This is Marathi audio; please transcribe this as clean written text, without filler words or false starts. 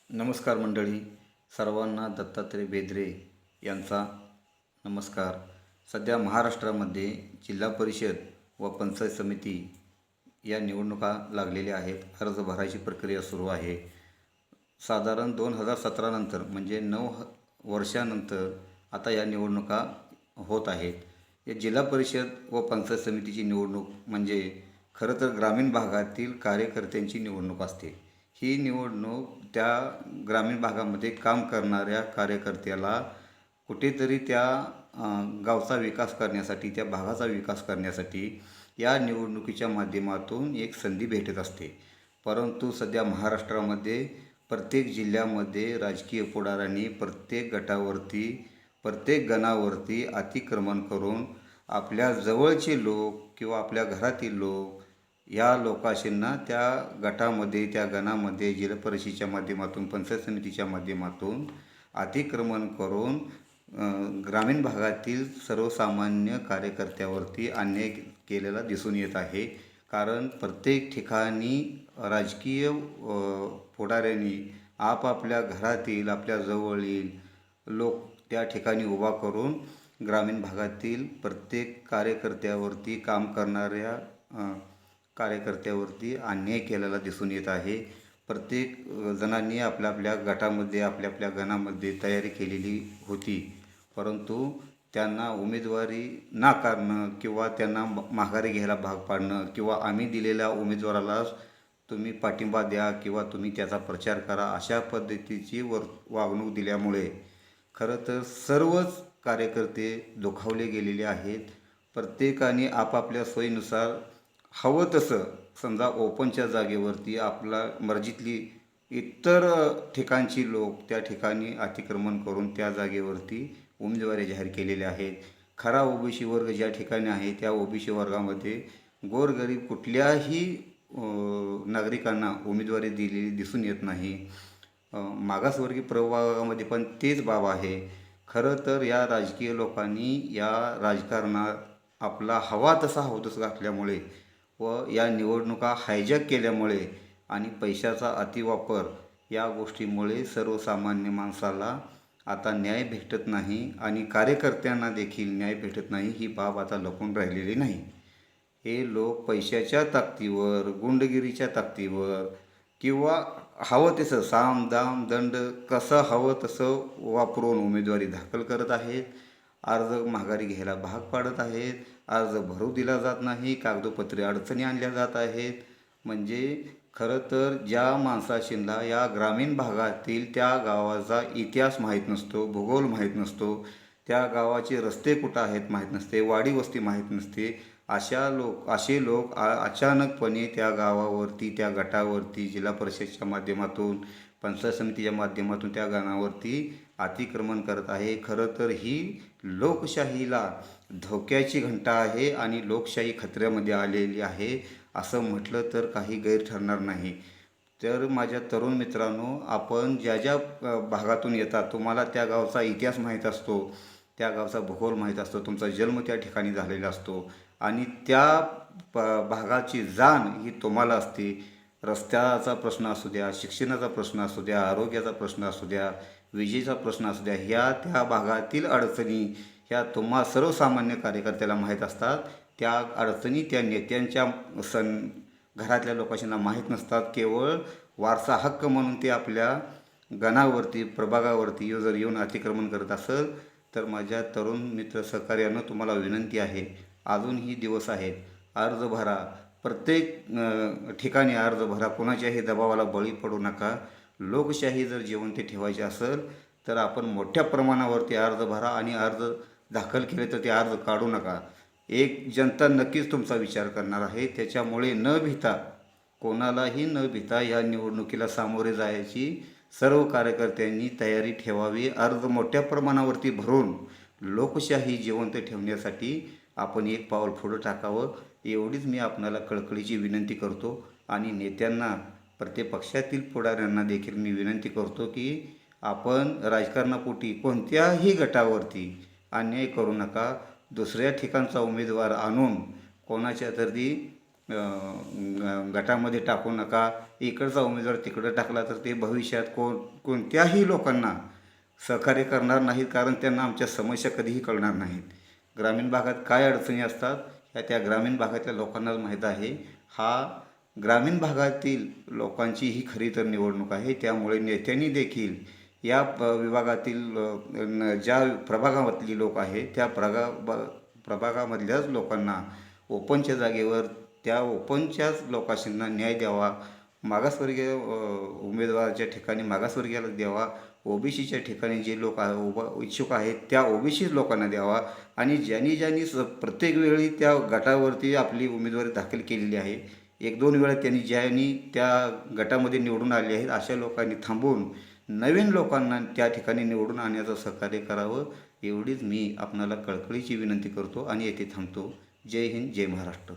नमस्कार मंडळी. सर्वांना दत्तात्रय बेदरे यांचा नमस्कार. सध्या महाराष्ट्रामध्ये जिल्हा परिषद व पंचायत समिती या निवडणुका लागलेल्या आहेत. अर्ज भरायची प्रक्रिया सुरू आहे. साधारण 2017 नंतर म्हणजे 9 वर्षानंतर आता या निवडणुका होत आहेत. या जिल्हा परिषद व पंचायत समितीची निवडणूक म्हणजे खरं तर ग्रामीण भागातील कार्यकर्त्यांची निवडणूक असते. ही निवडणूक त्या ग्रामीण भागामध्ये काम करणाऱ्या कार्यकर्त्याला कुठेतरी त्या गावचा विकास करण्यासाठी, त्या भागाचा विकास करण्यासाठी या निवडणुकीच्या माध्यमातून एक संधी भेटत असते. परंतु सध्या महाराष्ट्रामध्ये प्रत्येक जिल्ह्यामध्ये राजकीय पुढाऱ्यांनी प्रत्येक गटावरती, प्रत्येक गणावरती अतिक्रमण करून आपल्या जवळचे लोक किंवा आपल्या घरातील लोक या लोकांशींना त्या गटामध्ये, त्या गणामध्ये जिल्हा परिषदेच्या माध्यमातून, पंचायत समितीच्या माध्यमातून अतिक्रमण करून ग्रामीण भागातील सर्वसामान्य कार्यकर्त्यावरती अन्याय केलेला दिसून येत आहे. कारण प्रत्येक ठिकाणी राजकीय पुढाऱ्यांनी आपापल्या घरातील, आपल्या जवळील लोक त्या ठिकाणी उभा करून ग्रामीण भागातील प्रत्येक कार्यकर्त्यावरती, काम करणाऱ्या कार्यकर्त्यावरती अन्याय केलेला दिसून येत आहे. प्रत्येक जणांनी आपल्या आपल्या गटामध्ये, आपल्या आपल्या गणामध्ये तयारी केलेली होती, परंतु त्यांना उमेदवारी नाकारणं किंवा त्यांना माघारी घ्यायला भाग पाडणं किंवा आम्ही दिलेल्या उमेदवारालाच तुम्ही पाठिंबा द्या किंवा तुम्ही त्याचा प्रचार करा अशा पद्धतीची वागणूक दिल्यामुळे खरं तर सर्वच कार्यकर्ते दुखावले गेलेले आहेत. प्रत्येकाने आपापल्या सोयीनुसार हवं तसं, समजा ओपनच्या जागेवरती आपला मर्जीतली इतर ठिकाणची लोक त्या ठिकाणी अतिक्रमण करून त्या जागेवरती उमेदवारी जाहीर केलेल्या आहेत. खरा ओबीसी वर्ग ज्या ठिकाणी आहे त्या ओबीसी वर्गामध्ये गोरगरीब कुठल्याही नागरिकांना उमेदवारी दिलेली दिसून येत नाही. मागासवर्गीय प्रभागामध्ये पण तेच बाब आहे. खरं तर या राजकीय लोकांनी या राजकारणात आपला हवा तसा हवतस घातल्यामुळे व या निवडणुका हायजॅक केल्यामुळे आणि पैशाचा अतिवापर या गोष्टीमुळे सर्वसामान्य माणसाला आता न्याय भेटत नाही आणि कार्यकर्त्यांना देखील न्याय भेटत नाही. ही बाब आता लपून राहिलेली नाही. हे लोक पैशाच्या ताकदीवर, गुंडगिरीच्या ताकदीवर किंवा हवं तसं साम दाम दंड कसं हवं तसं वापरून उमेदवारी दाखल करत आहेत. अर्ज माघारी घ्यायला भाग पाडत आहेत. अर्ज भरू दिला जात नाही. कागदोपत्री अडचणी आणल्या जात आहेत. म्हणजे खरं तर ज्या माणसाशींना या ग्रामीण भागातील त्या गावाचा इतिहास माहीत नसतो, भूगोल माहीत नसतो, त्या गावाचे रस्ते कुठं आहेत माहीत नसते, वाडी वस्ती माहीत नसते, असे लोक अचानकपणे त्या गावावरती, त्या गटावरती जिल्हा परिषदेच्या माध्यमातून, पंचायत समितीच्या माध्यमातून त्या गणावरती अतिक्रमण करत आहे. खरं तर ही लोकशाहीला धोक्याची घंटा आहे आणि लोकशाही खतऱ्यामध्ये आलेली आहे असं म्हटलं तर काही गैर ठरणार नाही. तर माझ्या तरुण मित्रांनो, आपण ज्या ज्या भागातून येतात, तुम्हाला त्या गावचा इतिहास माहीत असतो, त्या गावचा भूगोल माहीत असतो, तुमचा जन्म त्या ठिकाणी झालेला असतो आणि त्या भागाची जाण ही तुम्हाला असते. रस्त्याचा प्रश्न असू द्या, शिक्षणाचा प्रश्न असू द्या, आरोग्याचा प्रश्न असू द्या, विजेचा प्रश्न असू द्या, ह्या त्या भागातील अडचणी ह्या तुम्हा सर्वसामान्य कार्यकर्त्याला माहीत असतात. त्या अडचणी त्या नेत्यांच्या घरातल्या लोकांना माहीत नसतात. केवळ वारसा हक्क म्हणून ते आपल्या गणावरती, प्रभागावरती जर येऊन अतिक्रमण करत असेल तर माझ्या तरुण मित्र सहकार्यानं तुम्हाला विनंती आहे, अजूनही दिवस आहेत, अर्ज भरा. प्रत्येक ठिकाणी अर्ज भरा. कोणाच्याही दबावाला बळी पडू नका. लोकशाही जर जिवंत ठेवायची असेल तर आपण मोठ्या प्रमाणावरती अर्ज भरा आणि अर्ज दाखल केले तर ते अर्ज काढू नका. एक जनता नक्कीच तुमचा विचार करणार आहे. त्याच्यामुळे न भिता, कोणालाही न भिता या निवडणुकीला सामोरे जायची सर्व कार्यकर्त्यांनी तयारी ठेवावी. अर्ज मोठ्या प्रमाणावरती भरून लोकशाही जिवंत ठेवण्यासाठी आपण एक पाऊल पुढं टाकावं, एवढीच मी आपणाला कळकळीची विनंती करतो. आणि नेत्यांना, प्रत्येक पक्षातील पुढाऱ्यांना देखील मी विनंती करतो की आपण राजकारणापोटी कोणत्याही गटावरती अन्याय करू नका. दुसऱ्या ठिकाणचा उमेदवार आणून कोणाच्या तरी गटामध्ये टाकू नका, इकडचा उमेदवार तिकडं टाकला तर ते भविष्यात कोणत्याही लोकांना सहकार्य करणार नाहीत, कारण त्यांना आमच्या समस्या कधीही कळणार नाहीत. ग्रामीण भागात काय अडचणी असतात ह्या त्या ग्रामीण भागातल्या लोकांनाच माहीत आहे. हा ग्रामीण भागातील लोकांची ही खरी तर निवडणूक आहे. त्यामुळे नेत्यांनी देखील या विभागातील ज्या प्रभागामधली लोक आहेत त्या प्रभागामधल्याच लोकांना ओपनच्या जागेवर त्या ओपनच्याच लोकांना न्याय द्यावा. मागासवर्गीय उमेदवाराच्या ठिकाणी मागासवर्गीयाला द्यावा. ओबीसीच्या ठिकाणी जे लोक इच्छुक आहेत त्या ओबीसी लोकांना द्यावा. आणि ज्यांनी प्रत्येक वेळी त्या गटावरती आपली उमेदवारी दाखल केलेली आहे, 1-2 वेळा ज्यांनी त्या गटामध्ये निवडून आले आहेत अशा लोकांनी थांबून नवीन लोकांना त्या ठिकाणी निवडून आणण्याचं सहकार्य करावं, एवढीच मी आपणाला कळकळीची विनंती करतो आणि येथे थांबतो. जय हिंद, जय महाराष्ट्र.